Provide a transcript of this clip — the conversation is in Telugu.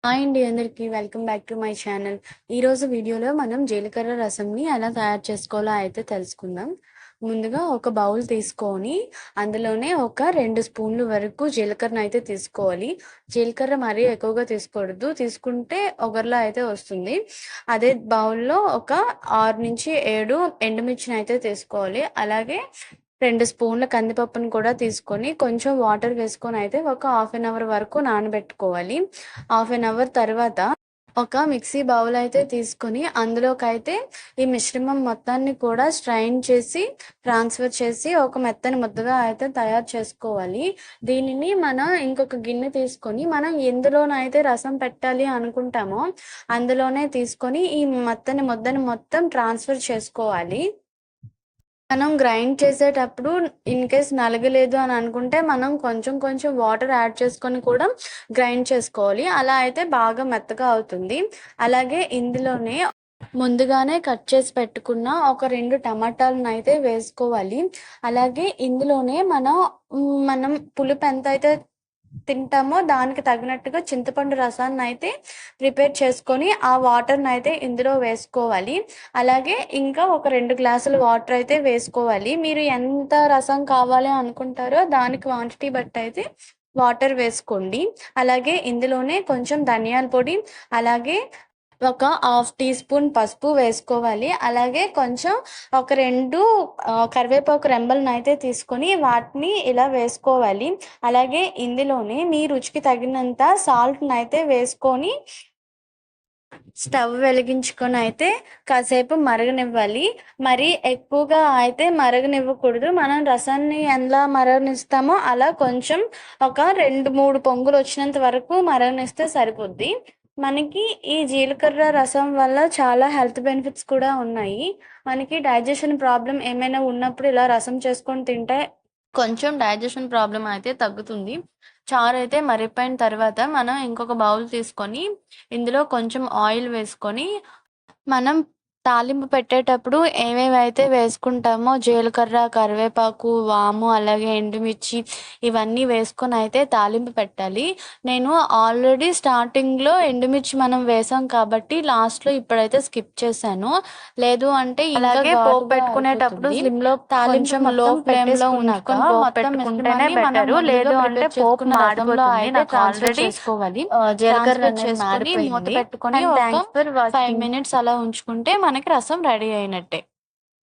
హాయ్ అండి అందరికీ welcome back to my channel. ఈరోజు వీడియోలో మనం జీలకర్ర రసంని ఎలా తయారు చేసుకోవాలో అయితే తెలుసుకుందాం. ముందుగా ఒక బౌల్ తీసుకొని అందులోనే ఒక 2 స్పూన్లు వరకు జీలకర్రను అయితే తీసుకోవాలి. జీలకర్ర మరీ ఎక్కువగా తీసుకోకూడదు, తీసుకుంటే ఒగరులా అయితే వస్తుంది. అదే బౌల్లో ఒక 6-7 ఎండుమిర్చిని అయితే తీసుకోవాలి. అలాగే 2 స్పూన్ల కందిపప్పును కూడా తీసుకొని కొంచెం వాటర్ వేసుకొని అయితే ఒక హాఫ్ అన్ అవర్ వరకు నానబెట్టుకోవాలి. హాఫ్ అన్ అవర్ తర్వాత ఒక మిక్సీ బౌల్ అయితే తీసుకొని అందులోకైతే ఈ మిశ్రమం మొత్తాన్ని కూడా స్ట్రైన్ చేసి ట్రాన్స్ఫర్ చేసి ఒక మెత్తని ముద్దగా అయితే తయారు చేసుకోవాలి. దీనిని మనం ఇంకొక గిన్నె తీసుకొని మనం ఎందులోనైతే రసం పెట్టాలి అనుకుంటామో అందులోనే తీసుకొని ఈ మెత్తని ముద్దని మొత్తం ట్రాన్స్ఫర్ చేసుకోవాలి. మనం గ్రైండ్ చేసేటప్పుడు ఇన్‌కేస్ నలగలేదు అని అనుకుంటే మనం కొంచెం కొంచెం వాటర్ యాడ్ చేసుకొని కూడా గ్రైండ్ చేసుకోవాలి. అలా అయితే బాగా మెత్తగా అవుతుంది. అలాగే ఇందులోనే ముందుగానే కట్ చేసి పెట్టుకున్న ఒక 2 టమాటాలనైతే వేసుకోవాలి. అలాగే ఇందులోనే మనం పులుపు ఎంతైతే తింటామో దానికి తగినట్టుగా చింతపండు రసాన్నయితే ప్రిపేర్ చేసుకొని ఆ వాటర్‌నయితే ఇందులో వేసుకోవాలి. అలాగే ఇంకా ఒక 2 గ్లాసులు వాటర్ అయితే వేసుకోవాలి. మీరు ఎంత రసం కావాలి అనుకుంటారో దాని క్వాంటిటీ బట్టయితే వాటర్ వేసుకోండి. అలాగే ఇందులోనే కొంచెం ధనియాల పొడి, అలాగే ఒక హాఫ్ టీ స్పూన్ పసుపు వేసుకోవాలి. అలాగే కొంచెం ఒక 2 కరివేపాకు రెమ్మలనైతే తీసుకొని వాటిని ఇలా వేసుకోవాలి. అలాగే ఇందులోనే మీ రుచికి తగినంత సాల్ట్‌నైతే వేసుకొని స్టవ్ వెలిగించుకొని అయితే కాసేపు మరగనివ్వాలి. మరీ ఎక్కువగా అయితే మరగనివ్వకూడదు. మనం రసాన్ని ఎలా మరగనిస్తామో అలా కొంచెం ఒక 2, 3 పొంగులు వచ్చినంత వరకు మరగనిస్తే సరిపోద్ది. మనకి ఈ జీలకర్ర రసం వల్ల చాలా హెల్త్ బెనిఫిట్స్ కూడా ఉన్నాయి. మనకి డైజెషన్ ప్రాబ్లమ్ ఏమైనా ఉన్నప్పుడు ఇలా రసం చేసుకొని తింటే కొంచెం డైజెషన్ ప్రాబ్లమ్ అయితే తగ్గుతుంది. చారైతే మరిగిపోయిన తర్వాత మనం ఇంకొక బౌల్ తీసుకొని ఇందులో కొంచెం ఆయిల్ వేసుకొని మనం తాలింపు పెట్టేటప్పుడు ఏవేవైతే వేసుకుంటామో జీలకర్ర, కరివేపాకు, వాము, అలాగే ఎండుమిర్చి ఇవన్నీ వేసుకొని అయితే తాలింపు పెట్టాలి. నేను ఆల్రెడీ స్టార్టింగ్‌లో ఎండుమిర్చి మనం వేసాం కాబట్టి లాస్ట్‌లో ఇప్పుడైతే స్కిప్ చేశాను. లేదు అంటే అలాగే పోపు పెట్టుకునేటప్పుడు స్లిమ్‌లో తాలింపు లో ఫ్లేమ్‌లో ఉంచుకొని పోపు పెట్టుకుంటేనే బెటరు. లేదు అంటే పోపు మాడిపోతుంది. నాకు ఆల్రెడీ చేసుకోవాలి. జీలకర్ర చేసుకొని మూత పెట్టుకొని ఒక 5 మినిట్స్ అలా ఉంచుకుంటే మనకి రసం రెడీ అయినట్టే.